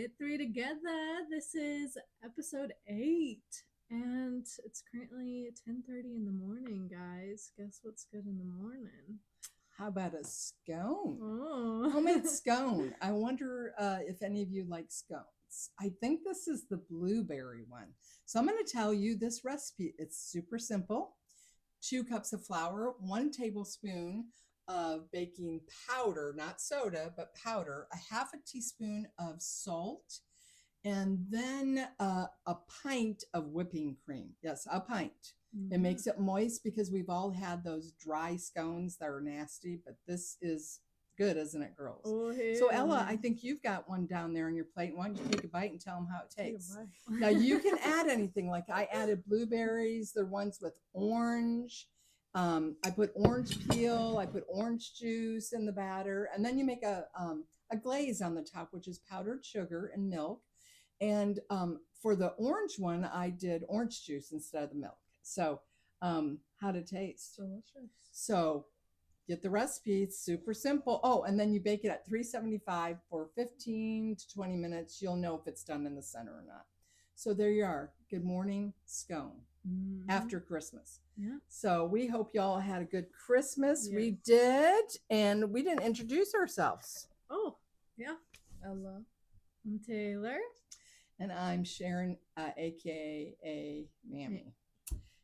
Knit Three Together. This is episode 8, and it's currently 10:30 in the morning, guys. Guess what's good in the morning? How about a scone? Oh, Homemade scone. I wonder if any of you like scones. I think this is the blueberry one. So I'm going to tell you this recipe. It's super simple. 2 cups of flour, 1 tablespoon of baking powder, not soda, but powder, a half a teaspoon of salt, and then a pint of whipping cream. Yes, a pint. It makes it moist because we've all had those dry scones that are nasty, but this is good, isn't it, girls? Oh, So Ella, I think you've got one down there on your plate. Why don't you take a bite and tell them how it tastes? Now you can add anything. Like I added blueberries. They're ones with orange. I put orange peel. I put orange juice in the batter, and then you make a glaze on the top, which is powdered sugar and milk. And for the orange one, I did orange juice instead of the milk. So, how'd it taste? Delicious. So, get the recipe. It's super simple. Oh, and then you bake it at 375 for 15 to 20 minutes. You'll know if it's done in the center or not. So there you are. Good morning scone after Christmas. Yeah. So we hope y'all had a good Christmas. Yes. We did, and we didn't introduce ourselves. Oh, yeah. Hello. I'm Taylor. And I'm Sharon, aka Mammy.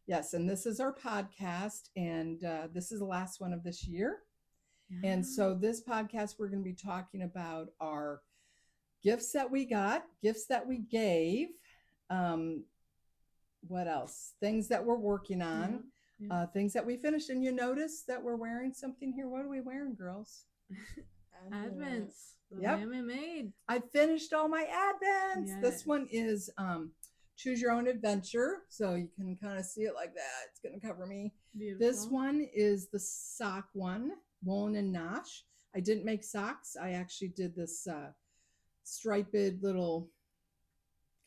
Yes, and this is our podcast, and this is the last one of this year. Yeah. And so this podcast, we're going to be talking about our gifts that we got, gifts that we gave, what else? Things that we're working on, things that we finished. And you notice that we're wearing something here. What are we wearing, girls? Advents. Yep. Mammy made. I finished all my advents. Yes. This one is Choose Your Own Adventure. So you can kind of see it like that. It's going to cover me. Beautiful. This one is the sock one, Woolen and Nosh. I didn't make socks. I actually did this striped little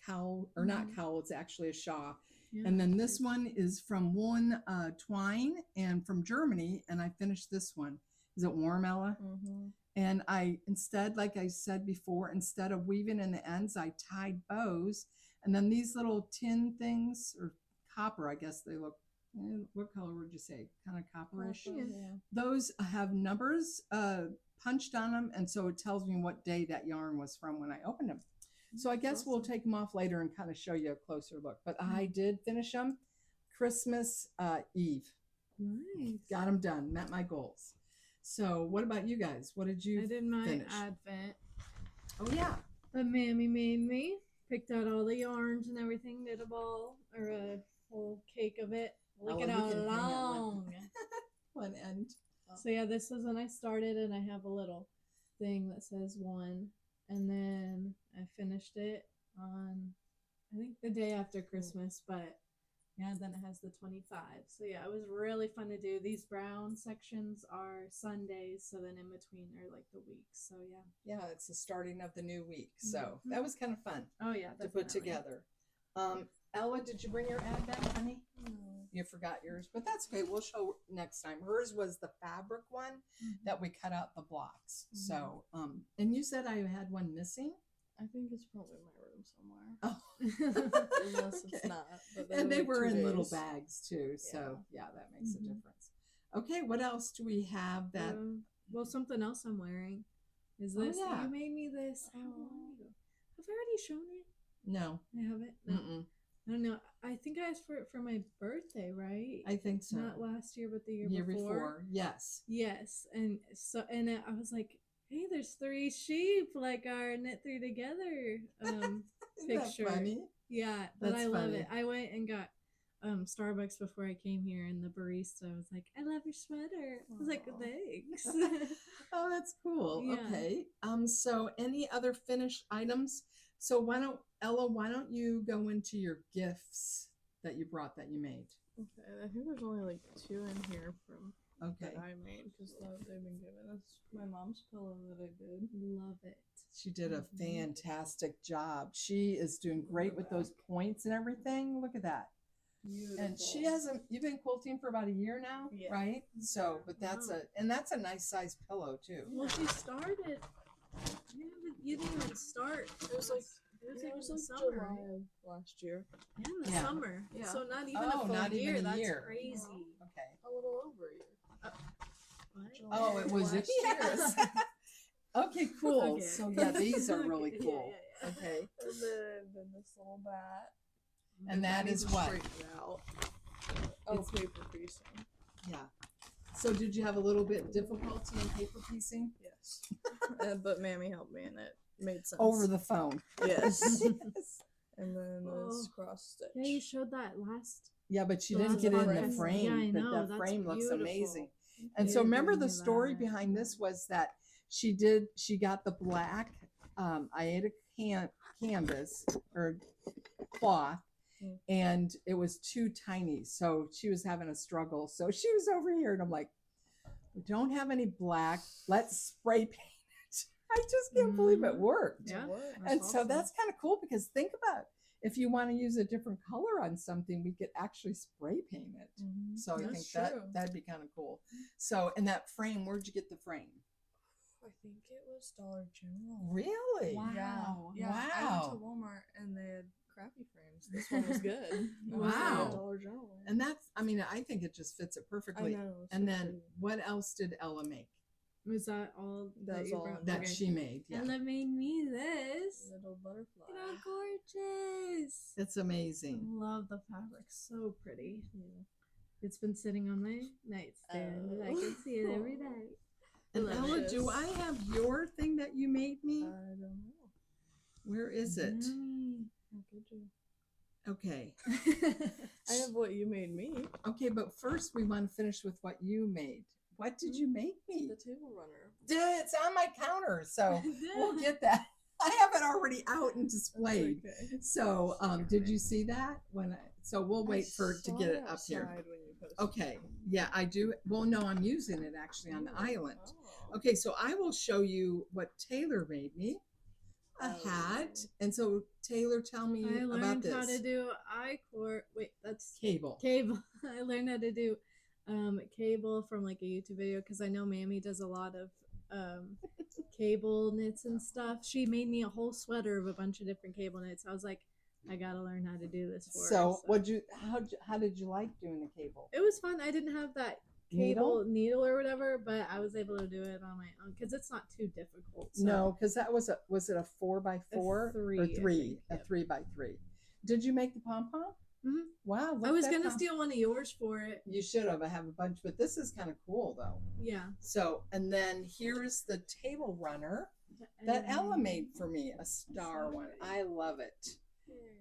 cowl, or not cowl. It's actually a shawl. Yeah. And then this one is from Woolen Twine and from Germany. And I finished this one. Is it warm, Ella? Mm-hmm. And I, instead, like I said before, instead of weaving in the ends, I tied bows. And then these little tin things, or copper, I guess they look, what color would you say? Kind of copperish? Yeah. Those have numbers punched on them. And so it tells me what day that yarn was from when I opened them. So I guess we'll take them off later and kind of show you a closer look. But I did finish them Christmas Eve. Nice. Got them done. Met my goals. So what about you guys? What did you finish? I did my finish? advent. Oh, yeah. But Mammy made me. Picked out all the yarns and everything. Did a ball or a whole cake of it. Look at how long. One end. So yeah, this is when I started, and I have a little thing that says 1. And then I finished it on, I think, the day after Christmas, but yeah, then it has the 25. So yeah, it was really fun to do. These brown sections are Sundays, so then in between are like the weeks. So yeah. Yeah, it's the starting of the new week. So that was kind of fun. Oh yeah, to put together. Ella, did you bring your advent, honey? You forgot yours, but that's okay. We'll show next time. Hers was the fabric one that we cut out the blocks. So, and you said I had one missing. I think it's probably in my room somewhere. Oh, unless it's not. But and they were in little bags too. So yeah, that makes a difference. Okay, what else do we have that? Well, something else I'm wearing is this. Oh, yeah. You made me this. How long ago? Have I already shown it? No, I haven't. No. I don't know. I think I asked for it for my birthday, right? I think so. Not last year, but the year before. Yes. Yes, and so I was like, hey, there's 3 sheep, like our Knit Three Together picture. That funny? Yeah, but That's I love funny. it. I went and got Starbucks before I came here, and the barista was like, I love your sweater. I was like, thanks. Oh, that's cool. Yeah. Okay. So any other finished items? So Ella, why don't you go into your gifts that you brought that you made? Okay, I think there's only like 2 in here from Okay. that I made because they've been given. That's my mom's pillow that I did. Love it. She did a fantastic job. She is doing great with those points and everything. Look at that. Beautiful. And you've been quilting for about a year now, Yeah. right? So, but that's a nice size pillow too. Well, she started You didn't even start. It was like in the like summer. July of last year. Yeah, in the Yeah. summer. Yeah. So not even Oh, a full not year. even a That's year. crazy. Okay. A little over a year. What? July Oh, it of was last yes. year. Okay, cool. Okay. So yeah, these are really Okay, yeah, cool. yeah. Okay. And then this little bat. And that I need is to what? straighten it out. Oh, It's- paper piecing. Yeah. So did you have a little bit difficulty in paper piecing? Yes. But Mammy helped me and it made sense. Over the phone. Yes. Yes. And then this Oh. cross stitch. Yeah, you showed that last. Yeah, but you Well, didn't that's get a in the frame. frame. Yeah, I but know, that that's frame looks beautiful. amazing. And You so did remember bring the me story that. behind this was that she got the black Aida canvas or cloth, Mm. and it was too tiny. So she was having a struggle. So she was over here and I'm like, we don't have any black. Let's spray paint it. I just can't believe it Mhm. worked. Yeah. And so awesome. that's kind of cool because think about if you want to use a different color on something, we could actually spray paint it. Mhm. So I That's think that true. that'd be kind of cool. So in that frame, where'd you get the frame? I think it was Dollar General. Really? Wow. Yeah. I went Wow. to Walmart and they had crappy frames. This one was good. It was Wow. a Dollar General one. And that's, I mean, I think it just fits it I perfectly. know. so And then pretty. what else did Ella make Was that all That was you all brought? that Okay. she made? Yeah. Ella made me this. Little butterfly. Look how gorgeous. It's I amazing. love the fabric. So pretty. Yeah. It's been sitting on my nightstand. and I Oh. can see it every night. And Love Ella, this. do I have your thing that you made me? I don't know. Where is it? Yummy. How could you? Okay. I have what you made me. Okay, but first we want to finish with what you made. What did you make me? The table runner. It's on my counter, so we'll get that. I have it already out and displayed. Okay. So, did you see that? So we'll wait for it to get it up here. Outside when you posted Okay. it. Yeah, I do. Well, no, I'm using it actually on the Oh. island. Oh. Okay, so I will show you what Taylor made me. A hat. Oh. And so Taylor, tell me I about learned this. how to do I-cord. Wait, that's Cable. cable. I learned how to do cable from like a YouTube video because I know Mammy does a lot of cable knits and stuff. She made me a whole sweater of a bunch of different cable knits. I was like, I gotta learn how to do this for her. So, how did you like doing the cable? It was fun. I didn't have that needle or whatever, but I was able to do it on my own because it's not too difficult. So. No, because that was it a 4x4 or three, I three? think, A yep. 3x3. Did you make the pom pom? Mhm. Wow, look I was at that gonna pom- steal one of yours for it. You should have. I have a bunch, but this is kind of cool though. Yeah. So, and then here is the table runner that Ella made for me, a star one. I love it.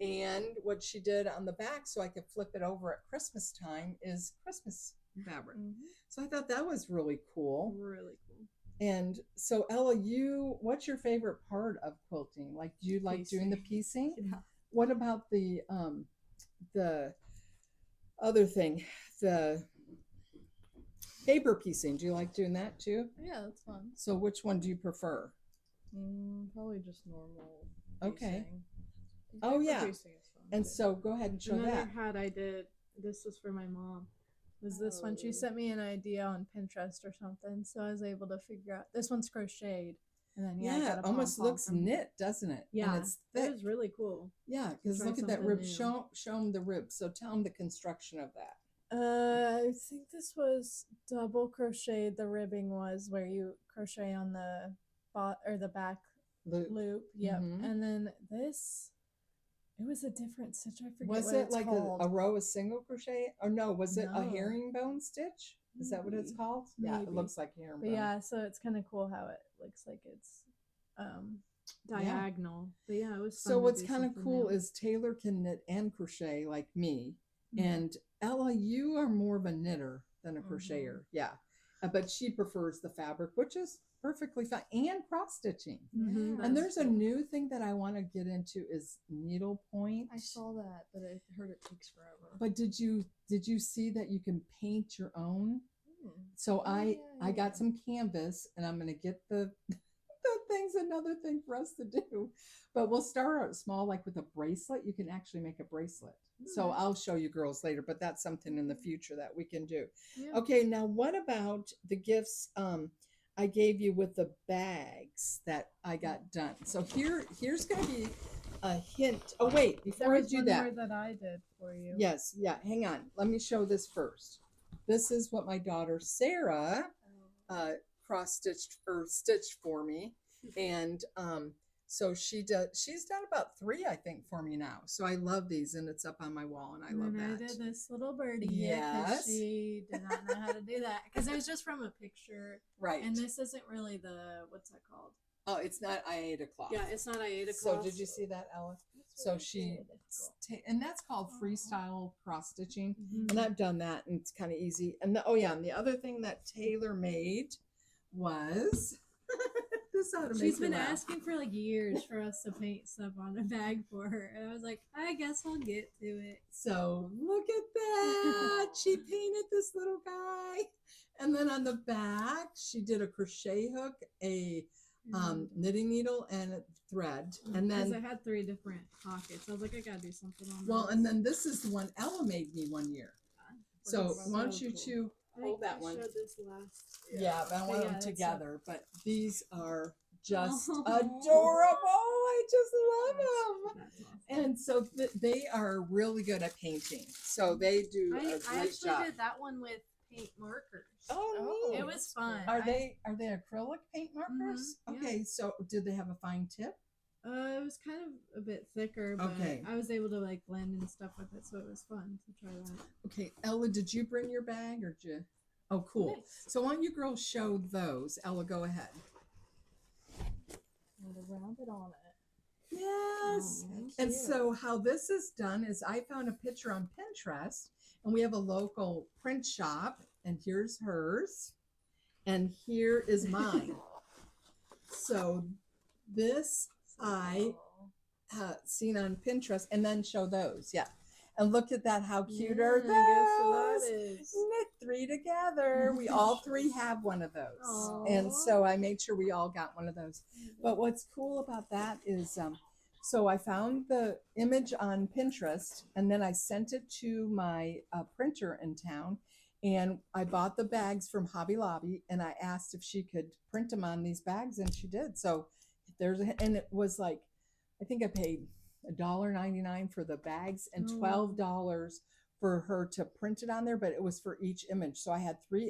And what she did on the back, so I could flip it over at Christmas time, is Christmas fabric. Mhm. So I thought that was really cool. Really cool. And so Ella, what's your favorite part of quilting? Like, do you like doing the piecing? Yeah. What about the other thing, the paper piecing? Do you like doing that too? Yeah, that's fun. So which one do you prefer? Probably just normal. Okay. piecing. Oh, Paper yeah. piecing is fun, And too. so go ahead and show Another that. hat I did. This was for my mom. Was this one? She Oh. sent me an idea on Pinterest or something, so I was able to figure out. This one's crocheted, and then I Yeah, got it a almost pom-pom looks from- knit, doesn't it? Yeah, and it's it thick. was really cool. Yeah, because Try look at that something rib. new. Show them the rib. So tell them the construction of that. I think this was double crocheted. The ribbing was where you crochet on the the back Loop. loop. Yep, Mhm. and then this. It was a different stitch. I forget Was what it it's like called. a row of single crochet? Or no, was it a No. herringbone stitch? Is that what it's Maybe. called? Yeah, it Maybe. looks like herringbone. But yeah, so it's kind of cool how it looks like it's diagonal. But yeah, it was fun So to what's do kind of something cool new. is Taylor can knit and crochet like me. Mhm. And Ella, you are more of a knitter than a Mhm. crocheter. Yeah. But she prefers the fabric, which is perfectly fine, and cross stitching. Mhm, And that's there's a cool. new thing that I want to get into is needlepoint. I saw that, but I heard it takes forever. But did you see that you can paint your own? So Oh, yeah, I got yeah. some canvas and I'm gonna get the the thing's another thing for us to do. But we'll start out small, like with a bracelet. You can actually make a bracelet. So Nice. I'll show you girls later, but that's something in the future that we can do. Yeah. Okay, now what about the gifts? I gave you with the bags that I got done. So here's going to be a hint. Oh wait, before I do that. that I did for you. Yes, yeah, hang on. Let me show this first. This is what my daughter Sarah cross stitched or stitched for me. And so she's done about 3, I think, for me now. So I love these, and it's up on my wall, and I love that. I did this little birdie Yes. because she did not know how to do that because it was just from a picture. Right. And this isn't really what's that called? Oh, it's not Iada cloth. Yeah, it's not Iada So cloth. did you see that, Ella? That's So really she, good. and that's called freestyle cross stitching. Mhm. And I've done that, and it's kind of easy. And and the other thing that Taylor made was this ought to make She's you been laugh. asking for like years for us to paint stuff on a bag for her, and I was like, I guess I'll get to it. So look at that. She painted this little guy. And then on the back, she did a crochet hook, a knitting needle, and a thread. And Because I then, had 3 different pockets, I was like, I gotta do something on well, those. and then this is the one Ella made me one year. So That's why don't so you cool. two I think hold that I one? showed this last. Yeah, but I want But yeah, them that's together. But these are just Oh. adorable. I just love them. That's awesome. And so they are really good at painting. So they do a I great actually job. did that one with paint markers. Oh, neat. It was fun. Are they acrylic paint markers? Mhm, yeah. Okay, so did they have a fine tip? It was kind of a bit thicker, but Okay. I was able to like blend and stuff with it, so it was fun to try that. Okay, Ella, did you bring your bag or did you? Oh, cool. Nice. So why don't you girls show those? Ella, go ahead. Round it on it. Yes. Oh, And cute. so how this is done is I found a picture on Pinterest, and we have a local print shop, and here's hers, and here is mine. So this I seen on Pinterest, and then show those. Yeah. And look at that, how cute are those? Guess what that is? Knit 3 together. We all 3 have one of those. Aw. And so I made sure we all got one of those. But what's cool about that is, so I found the image on Pinterest, and then I sent it to my printer in town, and I bought the bags from Hobby Lobby, and I asked if she could print them on these bags, and she did. So and it was like, I think I paid $1.99 for the bags and Oh. $12 for her to print it on there, but it was for each image. So I had 4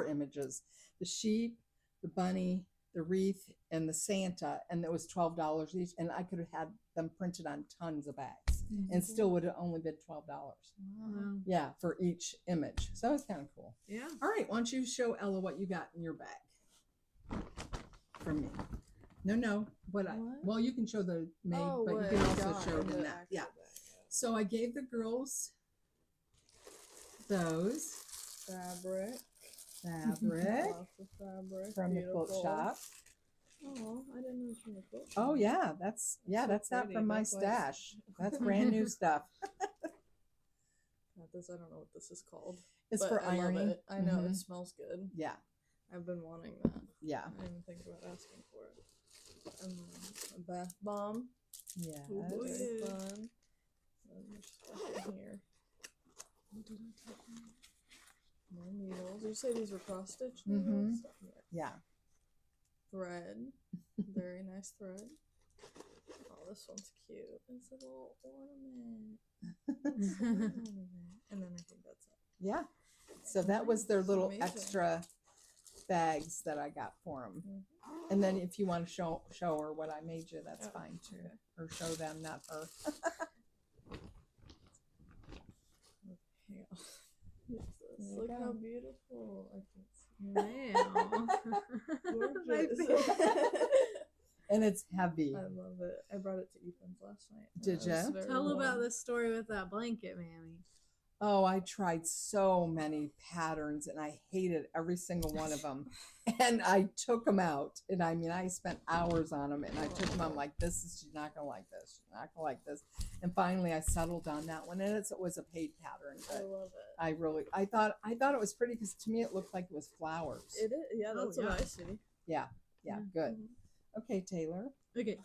images, the sheep, the bunny, the wreath, and the Santa, and it was $12 each, and I could have had them printed on tons of bags and still would have only been $12. Wow. Yeah, for each image. So it's kind of cool. Yeah. All right, why don't you show Ella what you got in your bag from me? No. What? Well, you can show the made, but you what can I also got show it the in that. actual Yeah. bag, So I gave the girls those Fabric. fabric Lots of fabric. from the quilt beautiful. shop. Oh, I didn't know it was from the quilt shop. Oh yeah, that's so that's not pretty. from my That's why it's- stash. That's brand new stuff. I don't know what this is called. It's but for I love ironing. it. I know Mhm. it smells good. Yeah, I've been wanting that. yeah, I didn't even think about asking for it. A bath bomb. yes. Very fun. And there's stuff in here. More needles. Did you say these were cross stitch needles? Mhm. Stuff here. Yeah. Thread. Very nice thread. Oh, this one's cute. It's a little ornament. It's a little ornament. And then I think that's it. Yeah. So that was their Nice. little Amazing. extra bags that I got for them. And then if you want to show her what I made you, that's Oh, fine too. okay. Or show them, not her. Hang on. What's this? There you Look go. how beautiful. I can Wow. Gorgeous. And it's heavy. I love it. I brought it to Ethan's last night. Did It was ya? very Tell about warm. this story with that blanket, Mammy. Oh, I tried so many patterns and I hated every single one of them. And I took them out. And I mean, I spent hours on them and I took them. I'm like, she's not going to like this. She's not going to like this. And finally I settled on that one. And it was a paid pattern. I But love it. I thought it was pretty because to me it looked like it was flowers. It is. Yeah, Oh, that's yeah. what I see. Yeah, good. Okay, Taylor. Okay.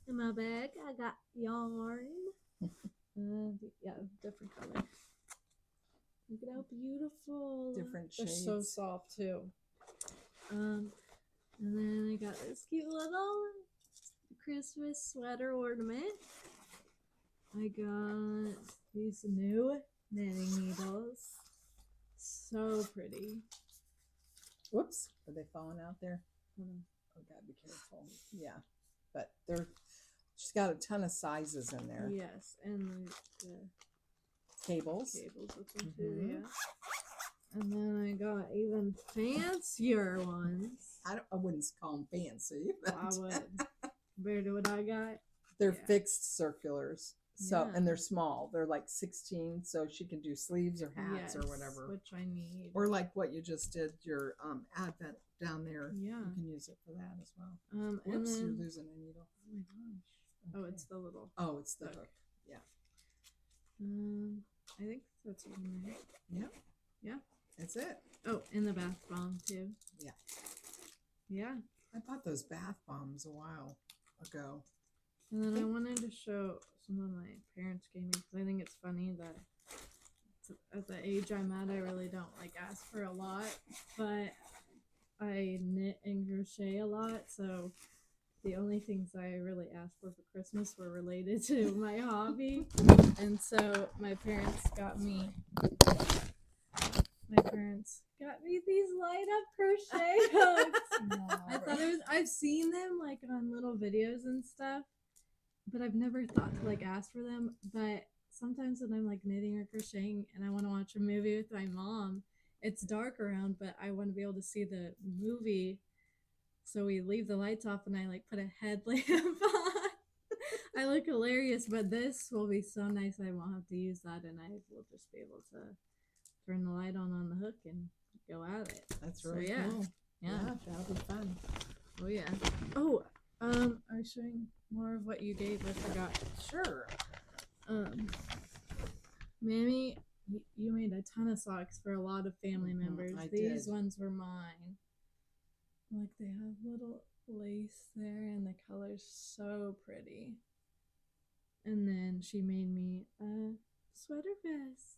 In my bag, I got yarn. Yeah, different color. Look at how beautiful. Different They're shades. so soft too. And then I got this cute little Christmas sweater ornament. I got these new knitting needles. So pretty. Whoops, are they falling out there? Oh, gotta be careful. Yeah, but she's got a ton of sizes in there. Yes, and the Cables. cables with them too, Mhm. yeah. And then I got even fancier ones. I wouldn't call them fancy, but I would. Compared to what I got. they're Yeah. fixed circulars. So Yeah. and they're small. They're like 16, so she can do sleeves or hats or Yes, whatever. which I need. Or like what you just did, your Advent down there. Yeah. You can use it for that as well. And Whoops, you're then losing a needle. oh my gosh. Oh, Okay. it's the little. Oh, it's the hook. hook. Yeah. I think that's in there. Yeah. Yeah. That's it. Oh, and the bath bomb too. Yeah. Yeah. I bought those bath bombs a while ago. And then I wanted to show some of my parents gave me because I think it's funny that at the age I'm at, I really don't like ask for a lot, but I knit and crochet a lot, so the only things I really asked for Christmas were related to my hobby, and so my parents got me these light up crochet hooks. I thought it was. I've seen them like on little videos and stuff, but I've never thought to like ask for them. But sometimes when I'm like knitting or crocheting and I want to watch a movie with my mom, it's dark around, but I want to be able to see the movie. So we leave the lights off and I like put a headlamp on. I look hilarious, but this will be so nice. I won't have to use that, and I will just be able to turn the light on the hook and go at it. That's So, really yeah. cool. Yeah. That'll be fun. Oh yeah. Oh, I was showing more of what you gave. I forgot. Sure. Mammy, you made a ton of socks for a lot of family Mhm, members. I These did. ones were mine. Like they have little lace there, and the color's so pretty. And then she made me a sweater vest.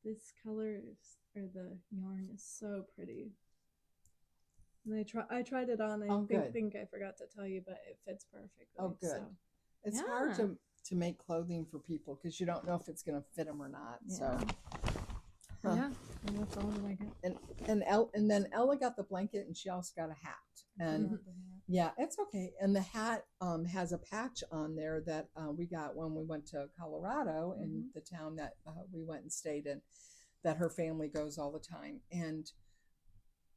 This color is, or the yarn is so pretty. And I tried it on. Oh, good. think I forgot to tell you, but it fits perfectly. Oh, good. So, It's hard Yeah. to make clothing for people because you don't know if it's going to fit them or not. So, Huh. yeah, and that's all that I got. and then Ella got the blanket and she also got a hat. And yeah, it's okay. And the hat has a patch on there that we got when we went to Colorado in the town that we went and stayed in, that her family goes all the time. And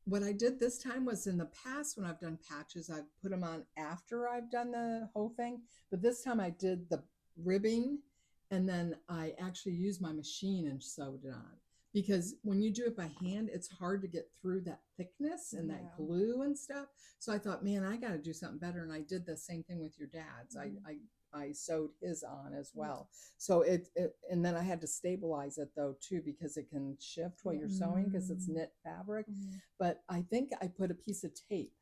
what I did this time was, in the past when I've done patches, I've put them on after I've done the whole thing. But this time I did the ribbing and then I actually used my machine and sewed it on. Because when you do it by hand, it's hard to get through that thickness and that Yeah. glue and stuff. So I thought, man, I got to do something better. And I did the same thing with your dad's. I sewed his on as well. So it and then I had to stabilize it though too, because it can shift while you're sewing because it's knit fabric. But I think I put a piece of tape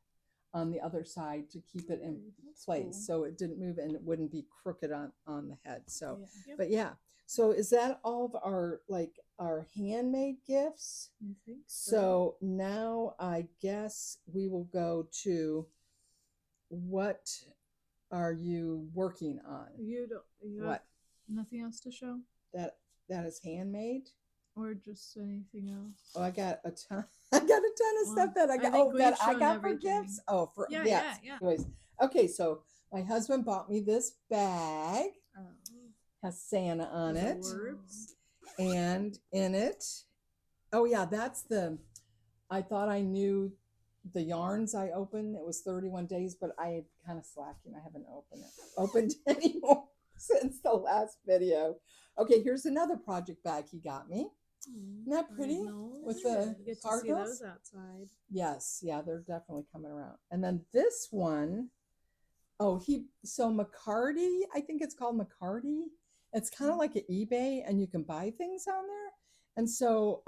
on the other side to keep it in place so it didn't move and it wouldn't be crooked on the head. So Yeah. but yeah. So is that all of our handmade gifts? I think So now I guess we will go to, what are you working on? you don't. You have What nothing else to show, that is handmade? or just anything else? Oh, I got a ton. I got a ton of stuff that I got. think That we've I shown got for everything. gifts. Oh, for Yeah, yes. yeah. Anyways, okay. So my husband bought me this bag. Has Santa on it. Words. And in it, oh yeah, I thought I knew the yarns I opened. It was 31 days, but I had kind of slacking. I haven't opened anymore since the last video. Okay, here's another project bag he got me. Isn't that pretty? With the you get to see cargos? those outside. Yes, yeah, they're definitely coming around. And then this one, so McCarty, I think it's called McCarty. It's kind of like an eBay and you can buy things on there. And so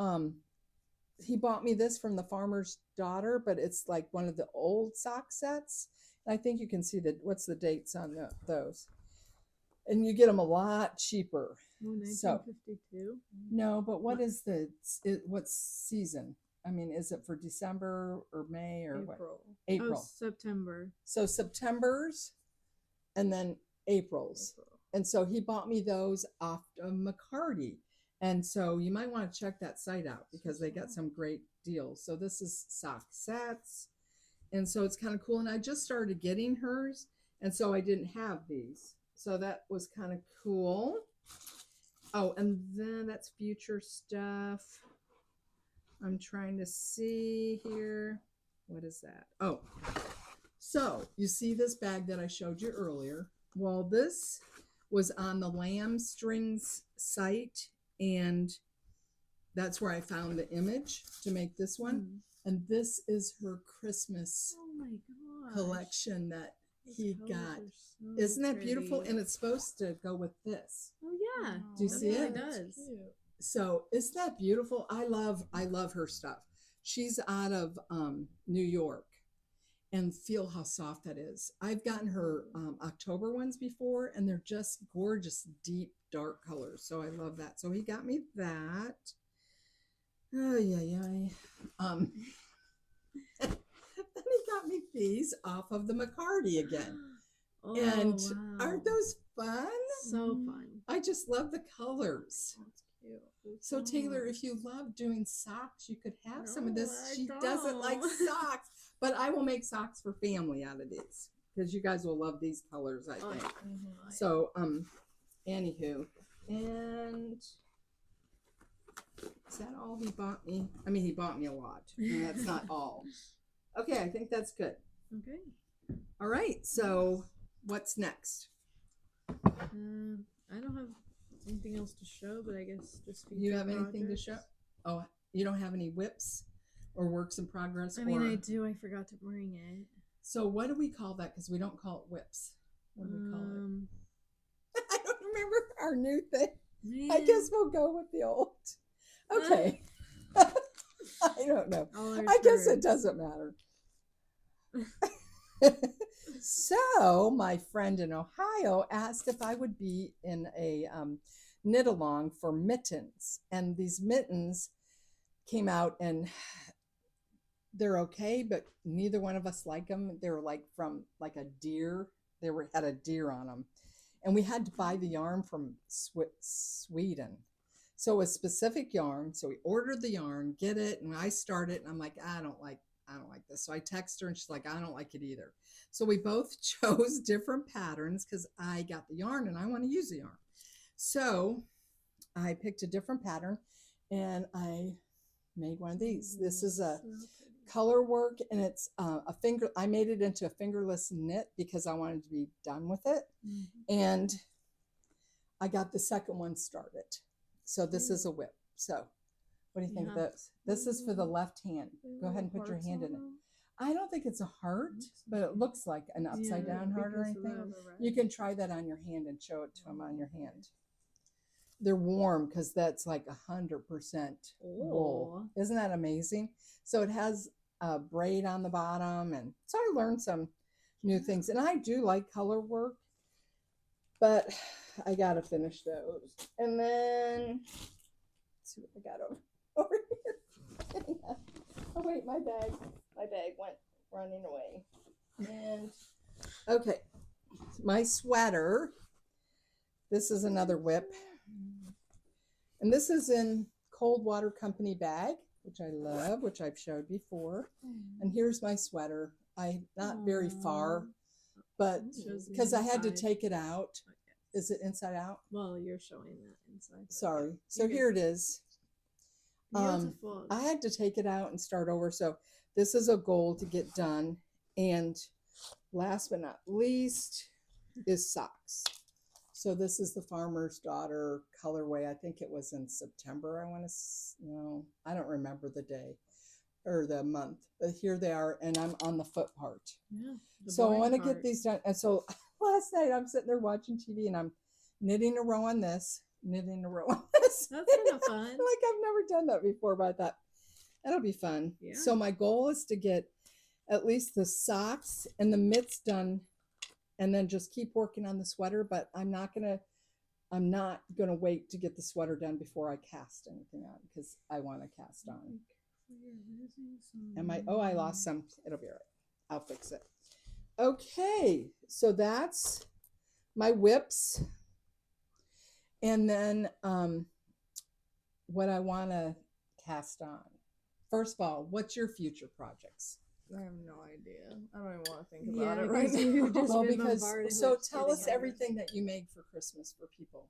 he bought me this from the Farmer's Daughter, but it's like one of the old sock sets. And I think you can see what's the dates on those. And you get them a lot cheaper. Oh, So- 1952. No, but what is what's season? I mean, is it for December or May or what? April. April. Oh, September. So September's and then April's. And so he bought me those off of McCarty. And so you might want to check that site out because they got some great deals. So this is sock sets. And so it's kind of cool. And I just started getting hers. And so I didn't have these. So that was kind of cool. Oh, and then that's future stuff. I'm trying to see here. What is that? Oh, so you see this bag that I showed you earlier? Well, this was on the Lamb Strings site, and that's where I found the image to make this one. And this is her Christmas Oh my god. collection that he got. So Isn't that beautiful? pretty. And it's supposed to go with this. Oh yeah. Do you see it? That's does. cute. So isn't that beautiful? I love her stuff. She's out of New York, and feel how soft that is. I've gotten her October ones before, and they're just gorgeous, deep, dark colors. So I love that. So he got me that. Oh yeah. Then he got me these off of the McCarty again. Oh, And wow. aren't those fun? so fun? I just love the colors. That's cute. So Taylor, if you love doing socks, you could have some of No, this. I She doesn't like don't. socks, but I will make socks for family out of these because you guys will love these colors, I Oh, think. yeah. Mhm. So, anywho, and is that all he bought me? I mean, he bought me a lot. And that's not all. Okay, I think that's good. Okay. All right, so what's next? I don't have anything else to show, but I guess just You future have anything to show? projects. Oh, you don't have any whips or works in progress? I mean, or... I do. I forgot to bring it. So what do we call that? Because we don't call it whips. What do we call it? I don't remember our new thing. I guess we'll go with the old. Okay. I don't know. I guess it doesn't matter. So my friend in Ohio asked if I would be in a knit along for mittens, and these mittens came out and they're okay, but neither one of us like them. They were like from like a deer. Had a deer on them, and we had to buy the yarn from Sweden. So it was specific yarn. So we ordered the yarn, get it, and I started, and I'm like, I don't like this. So I text her, and she's like, I don't like it either. So we both chose different patterns because I got the yarn and I want to use the yarn. So I picked a different pattern, and I made one of these. This is a color work, and it's I made it into a fingerless knit because I wanted to be done with it. And I got the second one started. So this is a whip. So what do you think of those? This is for the left hand. Go ahead and put your hand in it. I don't think it's a heart, but it looks like an upside down heart or anything. You can try that on your hand and show it to them on your hand. They're warm because that's like 100% wool. Isn't that amazing? So it has a braid on the bottom, and so I learned some new things. And I do like color work, but I gotta finish those. And then let's see what I got over here. Oh wait, my bag went running away. And okay, my sweater. This is another whip. And this is in Cold Water Company bag, which I love, which I've showed before. And here's my sweater. Not very far, but because I had to take it out. Is it inside out? Well, you're showing that inside. Sorry. So You're good. here it is. Beautiful. I had to take it out and start over. So this is a goal to get done. And last but not least is socks. So this is the Farmer's Daughter colorway. I think it was in September. I don't remember the day or the month, but here they are. And I'm on the foot part. Yeah. So I want to get these done. And so last night I'm sitting there watching TV, and I'm knitting a row on this, knitting a row on this. That's kind of fun. Like I've never done that before, but I thought that'll be fun. Yeah. So my goal is to get at least the socks and the mitts done, and then just keep working on the sweater. But I'm not gonna wait to get the sweater done before I cast anything on, because I want to cast on. Am I? Oh, I lost some. It'll be all right. I'll fix it. Okay, so that's my whips, and then what I want to cast on. First of all, what's your future projects? I have no idea. I don't even want to think Yeah, about it right 'cause you've now. just Well, been because bombarded so with tell getting us ideas. everything that you made for Christmas for people.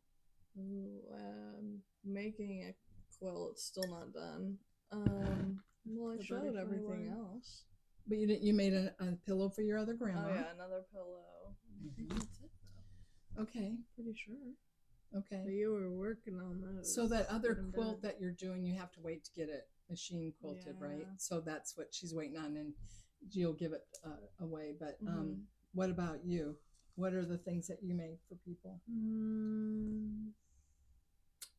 Ooh, making a quilt. It's still not done. Well, I The showed butterfly everything one. else. But you made a pillow for your other grandma. Oh yeah, another pillow. I think that's it though. Okay. Pretty sure. But Okay. you were working on those. So that other Get 'em quilt done. that you're doing, you have to wait to get it machine quilted, right? Yeah. So that's what she's waiting on, and you'll give it away. But Mhm. what about you? What are the things that you made for people?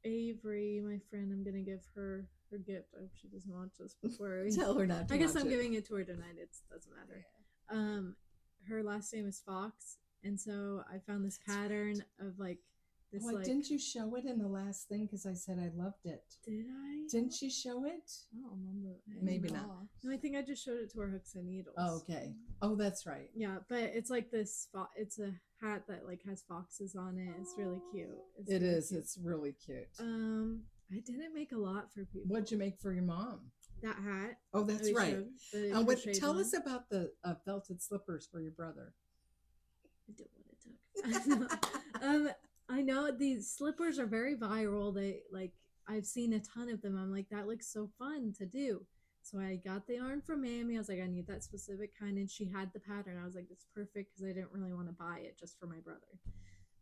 Avery, my friend, I'm gonna give her gift. I hope she doesn't watch this before. Tell her not to. I guess watch I'm it. giving it to her tonight. It doesn't matter. Her last name is Fox, and so I found this pattern of like this. Oh, like, didn't you show it in the last thing? Because I said I loved it. Did I? Didn't you show it? I don't remember. Maybe not. No, I think I just showed it to her hooks and needles. Oh, okay. Oh, that's right. Yeah, but it's like this. It's a hat that like has foxes on it. It's really cute. It's It really is. cute. It's really cute. I didn't make a lot for people. What'd you make for your mom? That hat. Oh, that's that we right. showed, the What? crocheted Tell one. us about the felted slippers for your brother. I did what it took. I know these slippers are very viral. They like I've seen a ton of them. I'm like, that looks so fun to do. So I got the yarn from Mammy. I was like, I need that specific kind, and she had the pattern. I was like, it's perfect because I didn't really want to buy it just for my brother.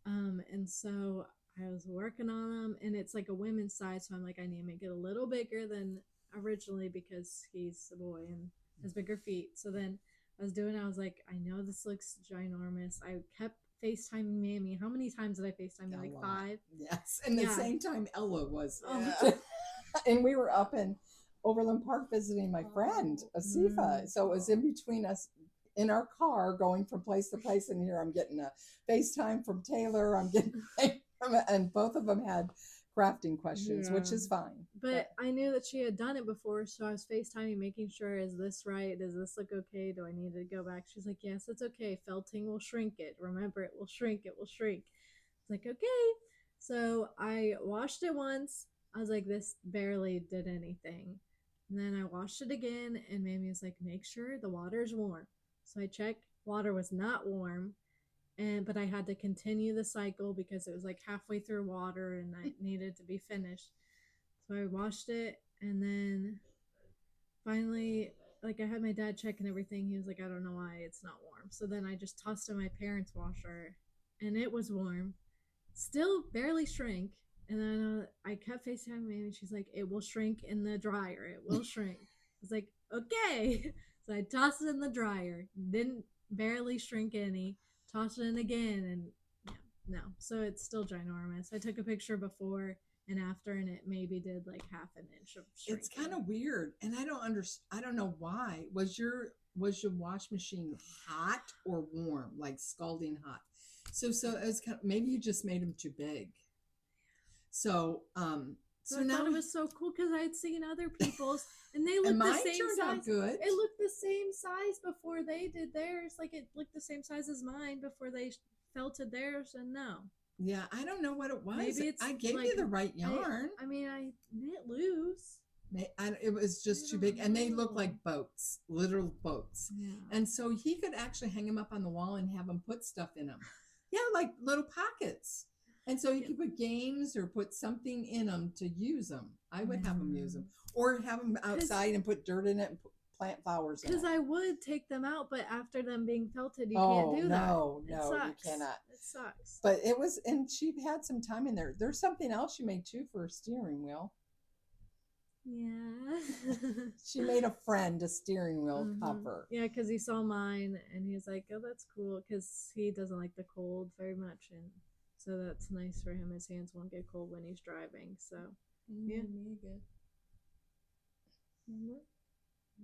And so I was working on them, and it's like a women's size. So I'm like, I need to make it a little bigger than originally because he's a boy and has bigger feet. So then I was doing it. I was like, I know this looks ginormous. I kept FaceTiming Mammy. How many times did I FaceTime? A Like lot. 5. Yes, and the Yeah. same time Ella was, Yeah. and we were up in Overland Park visiting my friend Asifa. So it was in between us in our car going from place to place, and here I'm getting a FaceTime from Taylor. I'm getting and both of them had crafting questions, which is fine. But I knew that she had done it before, so I was FaceTiming, making sure, is this right? Does this look okay? Do I need to go back? She's like, yes, it's okay. Felting will shrink it. Remember, it will shrink. It will shrink. It's like, okay. So I washed it once. I was like, this barely did anything. And then I washed it again, and Mammy was like, make sure the water is warm. So I checked. Water was not warm. But I had to continue the cycle because it was like halfway through water and I needed to be finished. So I washed it, and then finally, like, I had my dad checking everything. He was like, I don't know why it's not warm. So then I just tossed in my parents' washer, and it was warm. Still barely shrank. And then I kept FaceTiming me, and she's like, it will shrink in the dryer. It will shrink. I was like, okay. So I tossed it in the dryer. Didn't barely shrink any. Tossed it in again, and yeah, no. So it's still ginormous. I took a picture before and after, and it maybe did like half an inch of shrinking. It's kind of weird, and I don't understand. I don't know why. Was your wash machine hot or warm, like scalding hot? So it was kind of, maybe you just made them too big. So So I thought it was so cool because I had seen other people's, and they looked and the mine same turned size. out good. It looked the same size before they did theirs. Like it looked the same size as mine before they felted theirs, and no. Yeah, I don't know what it was. Maybe it's I gave like- you the right yarn. I mean, I knit loose. It was just too big, and they look like boats, literal boats. Yeah. And so he could actually hang them up on the wall and have them put stuff in them. Yeah, like little pockets. And so you could put games or put something in them to use them. I would have them use them, or have them outside and put dirt in it and plant flowers in it. Because I would take them out, but after them being felted, you Oh, can't do that. no, It no, you sucks. cannot. It sucks. But it was, and she had some time in there. There's something else you made too for a steering wheel. Yeah. She made a friend a steering wheel Mhm. cover. Yeah, because he saw mine and he was like, "Oh, that's cool," because he doesn't like the cold very much, and so that's nice for him. His hands won't get cold when he's driving. So Yeah. Me a gift. Remember?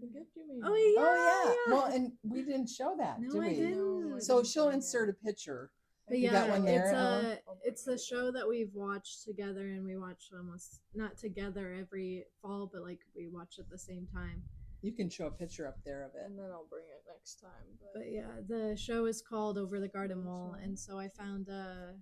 The gift you made. Oh, Oh yeah. yeah. Well, and we didn't show that, No, did I we? didn't. I So didn't she'll bring it. insert a picture. But You got one there, Ella? it's a show that we've watched together, and we watch almost not together every fall, but like we watch at the same time. You can show a picture up there of it. And then I'll bring it next time. But yeah, the show is called Over the Garden Wall, and so I found a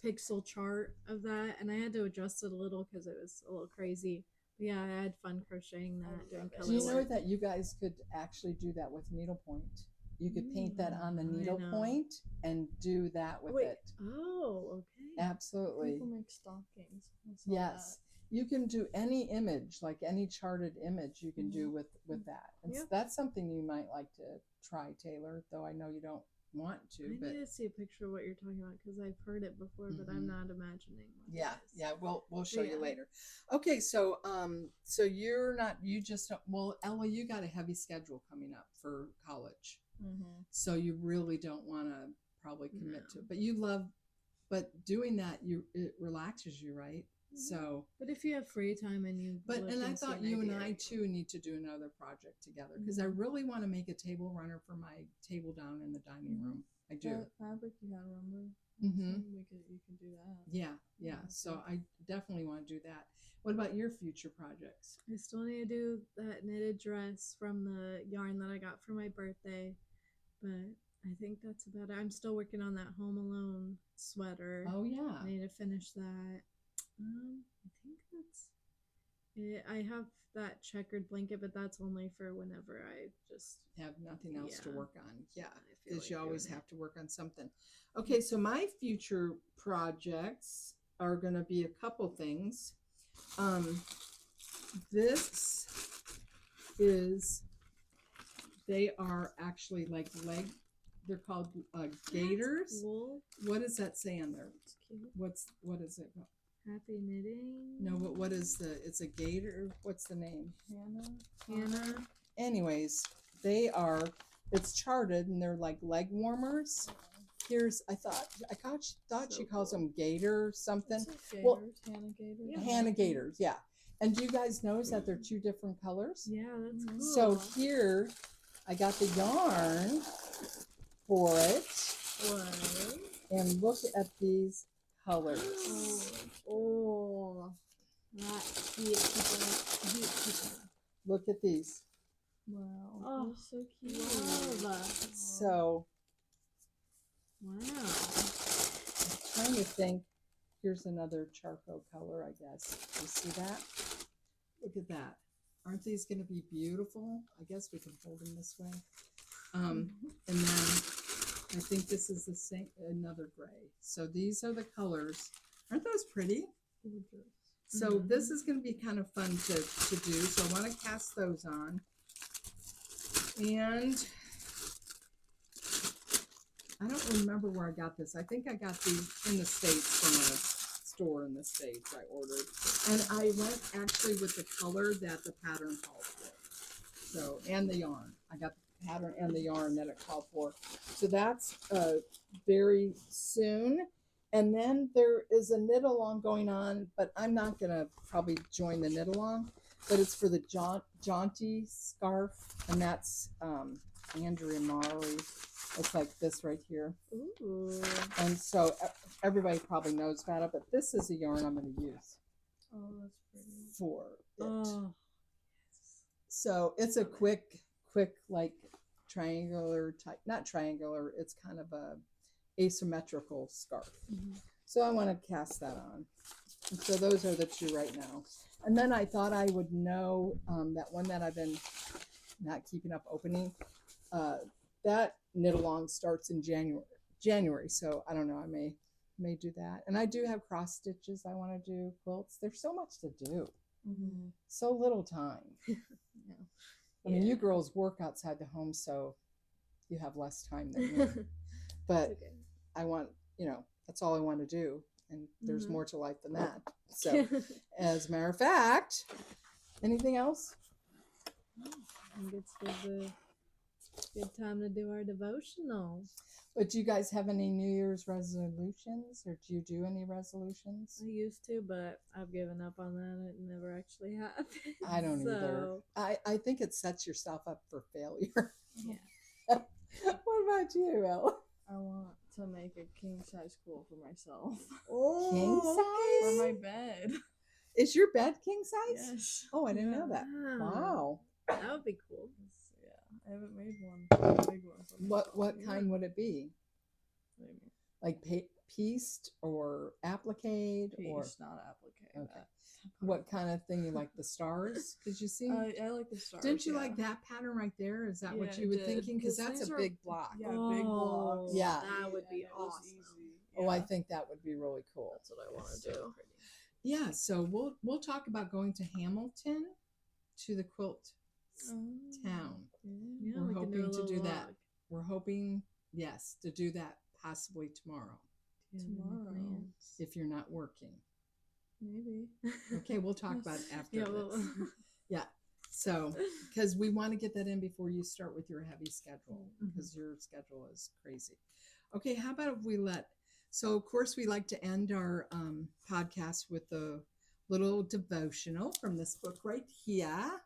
pixel chart of that, and I had to adjust it a little because it was a little crazy. But yeah, I had fun crocheting that, doing color Do you know work. that you guys could actually do that with needlepoint? You could paint that on the I know. needlepoint and do that with Wait. it. Oh, okay. Absolutely. People make stockings. I saw Yes. You can do any image, like any charted image you can do with that. And Yeah. that's something you might like to try, Taylor, though I know you don't want I to, but need to see a picture of what you're talking about because I've heard it before, but I'm Mhm. not imagining. What yeah, it is. yeah, we'll show you Yeah. later. Okay, so so you're not, you just don't, well, Ella, you got a heavy schedule coming up for college. Mm-hmm. So you really don't want to probably commit to No. it, but you love, but doing that, it relaxes you, right? Mhm. So But if you have free time and you but look and I and see thought an you and idea, I too need to do another project together because I really want to make a table runner for my table down in the dining room. I do. That fabric you had, remember? Mhm. You can do that. Yeah. Yeah, So okay. I definitely want to do that. What about your future projects? I still need to do that knitted dress from the yarn that I got for my birthday, but I think that's about it. I'm still working on that Home Alone sweater. Oh yeah. I need to finish that. I think that's it. I have that checkered blanket, but that's only for whenever I just Have nothing else to Yeah. work on. Yeah. I feel Because like you always doing it. have to work on something. Okay, so my future projects are going to be a couple things. This is, they are actually like they're called gaiters. Wool. What does that say on there? It's cute. What is it? Happy knitting. No, but what is it's a gator? What's the name? Hannah. Anyways, it's charted and they're like leg warmers. I thought she calls them gator something. Well, Gators, Hannah Gators. Yeah. Hannah gators, yeah. And do you guys notice that they're two different colors? Yeah, that's cool. So here, I got the yarn for it, What? and look at these colors. Oh, that's cute. Look at these. Wow. Oh, They're so cute. Love. So Wow. I'm trying to think. Here's another charcoal color, I guess. You see that? Look at that. Aren't these going to be beautiful? I guess we can hold them this way. And then I think this is the same, another gray. So these are the colors. Aren't those pretty? So this is going to be kind of fun to do. So I want to cast those on. And I don't remember where I got this. I think I got these in the States from a store in the States I ordered. And I went actually with the color that the pattern called for. So, and the yarn. I got the pattern and the yarn that it called for. So that's very soon. And then there is a knit along going on, but I'm not going to probably join the knit along. But it's for the jaunty scarf, and that's Andrea Mari. It's like this right here. Ooh. And so everybody probably knows about it, but this is a yarn I'm going to use Oh, that's pretty. for it. Oh. So it's a quick like triangular type, not triangular, it's kind of a asymmetrical scarf. So I want to cast that on. And so those are the two right now. And then I thought I would know that one that I've been not keeping up opening. That knit along starts in January. So I don't know. I may do that. And I do have cross stitches I want to do, quilts. There's so much to do. So little time. I mean, you girls work outside the home, so you have less time than me. But It's okay. I want, that's all I want to do. And there's Mhm. more to life than that. So, as a matter of fact, anything else? I think it's a good time to do our devotional. But do you guys have any New Year's resolutions, or do you do any resolutions? I used to, but I've given up on that. It never actually happened. I don't either. So, I think it sets yourself up for failure. Yeah. What about you, Elle? I want to make a king size quilt for myself King for size? my bed. Is your bed king size? Yes. Oh, I didn't know that. Wow. That would be cool. Yeah, I haven't made one. A big one. For What myself. kind would it be? What do you mean? Like pieced or applique or Piece, not applique. Okay. that what part. kind of thing you like? The stars? Did you see? I like the stars. Didn't you yeah. like that pattern right there? Is that what Yeah, you I were did, thinking? Because 'cause that's these a are- big block. Yeah, big blocks. Yeah. That would be and it was awesome. easy. Oh, I Yeah. think that would be really cool. That's what I want to do. Yeah, so we'll talk about going to Hamilton to the quilt town. Yeah, We're we can do a hoping to little do that. vlog. We're hoping, yes, to do that possibly tomorrow Do you have any Tomorrow. plans? if you're not working. Maybe. Okay, we'll talk about it after Yeah, this. well, Yeah. So, because we want to get that in before you start with your heavy schedule, because your schedule is crazy. Okay, how about if we so of course we like to end our podcast with a little devotional from this book right here.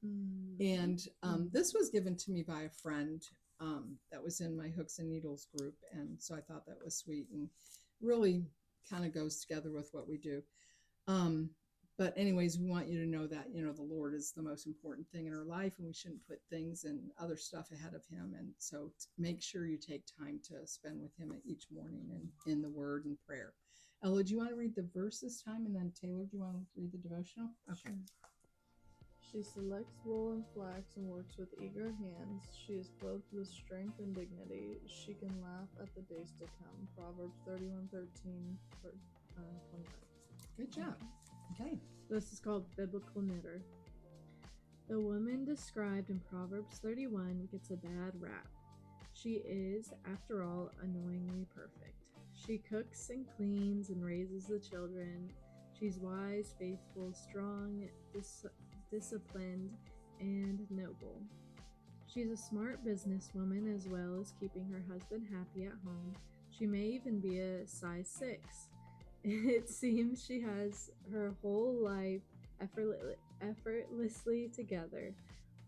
And this was given to me by a friend that was in my Hooks and Needles group. And so I thought that was sweet and really kind of goes together with what we do. But anyways, we want you to know that, the Lord is the most important thing in our life, and we shouldn't put things and other stuff ahead of him. And so make sure you take time to spend with him each morning and in the word and prayer. Ella, do you want to read the verse this time? And then Taylor, do you want to read the devotional? Okay. She selects wool and flax and works with eager hands. She is clothed with strength and dignity. She can laugh at the days to come. Proverbs 31:13, 25. Good job. Okay. This is called Biblical Knitter. The woman described in Proverbs 31 gets a bad rap. She is, after all, annoyingly perfect. She cooks and cleans and raises the children. She's wise, faithful, strong, disciplined, and noble. She's a smart businesswoman as well as keeping her husband happy at home. She may even be a size 6. It seems she has her whole life effortlessly together.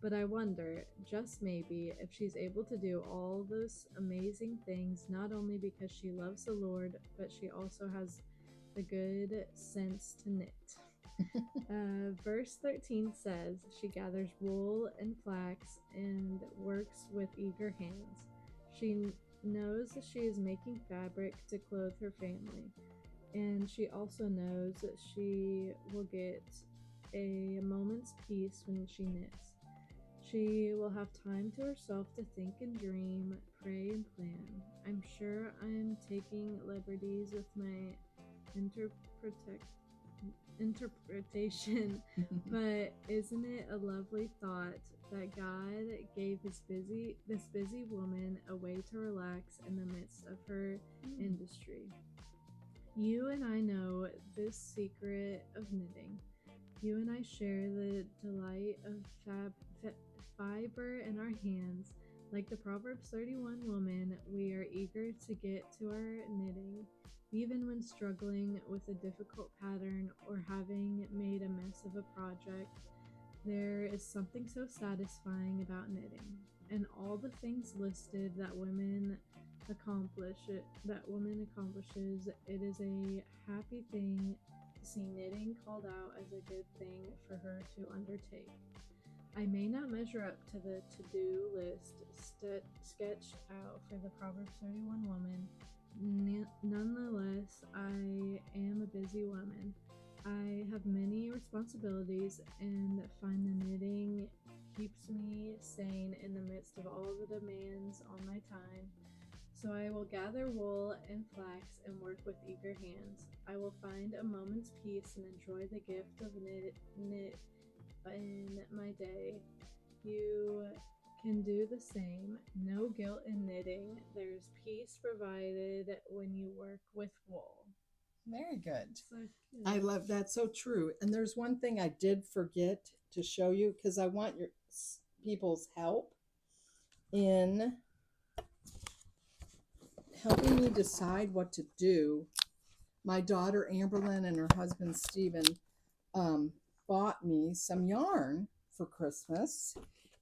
But I wonder, just maybe, if she's able to do all those amazing things not only because she loves the Lord, but she also has the good sense to knit. Verse 13 says, she gathers wool and flax and works with eager hands. She knows that she is making fabric to clothe her family. And she also knows that she will get a moment's peace when she knits. She will have time to herself to think and dream, pray and plan. I'm sure I'm taking liberties with my interpretation, but isn't it a lovely thought that God gave this busy woman a way to relax in the midst of her industry? You and I know this secret of knitting. You and I share the delight of fiber in our hands. Like the Proverbs 31 woman, we are eager to get to our knitting, even when struggling with a difficult pattern or having made a mess of a project. There is something so satisfying about knitting, and all the things listed that women accomplishes. It is a happy thing to see knitting called out as a good thing for her to undertake. I may not measure up to the to-do list sketched out for the Proverbs 31 woman. Nonetheless, I am a busy woman. I have many responsibilities, and find the knitting keeps me sane in the midst of all the demands on my time. So I will gather wool and flax and work with eager hands. I will find a moment's peace and enjoy the gift of knit in my day. You can do the same. No guilt in knitting. There's peace provided when you work with wool. Very good. So cute. I love that. So true. And there's one thing I did forget to show you because I want your people's help in helping me decide what to do. My daughter Amberlyn and her husband Stephen bought me some yarn for Christmas,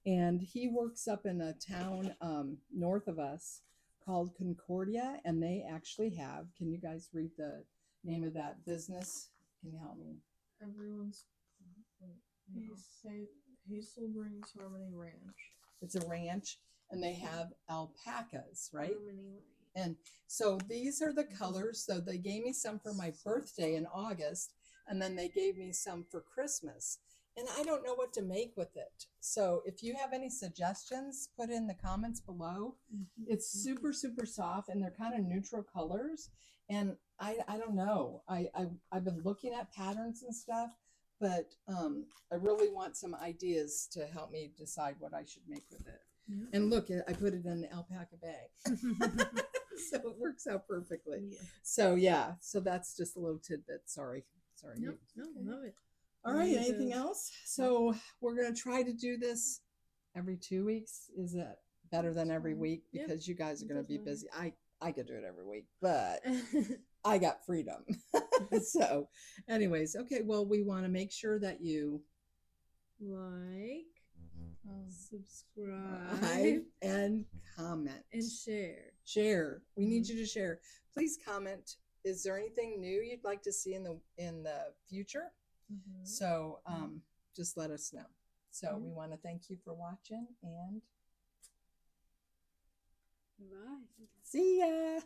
and he works up in a town north of us called Concordia, and they actually have. Can you guys read the name of that business? Can you help me? Everyone's Hazel Brings Harmony Ranch. It's a ranch, and they have alpacas, right? Harmony Ranch. And so these are the colors. So they gave me some for my birthday in August, and then they gave me some for Christmas. And I don't know what to make with it. So if you have any suggestions, put in the comments below. It's super, super soft, and they're kind of neutral colors. And I don't know. I've been looking at patterns and stuff, but I really want some ideas to help me decide what I should make with it. Yeah. And look, I put it in the alpaca bag. So it works out perfectly. Yeah. So yeah, so that's just a little tidbit. Sorry. No, love it. All right, anything else? So we're gonna try to do this every 2 weeks. Is it better than every week? Yeah, Because you guys are gonna be definitely. busy. I could do it every week, but I got freedom. So anyways, okay, well, we want to make sure that you Like, subscribe, like and comment. and share. Share. We need you to share. Please comment. Is there anything new you'd like to see in the future? So just let us know. So we want to thank you for watching, and Bye. see ya.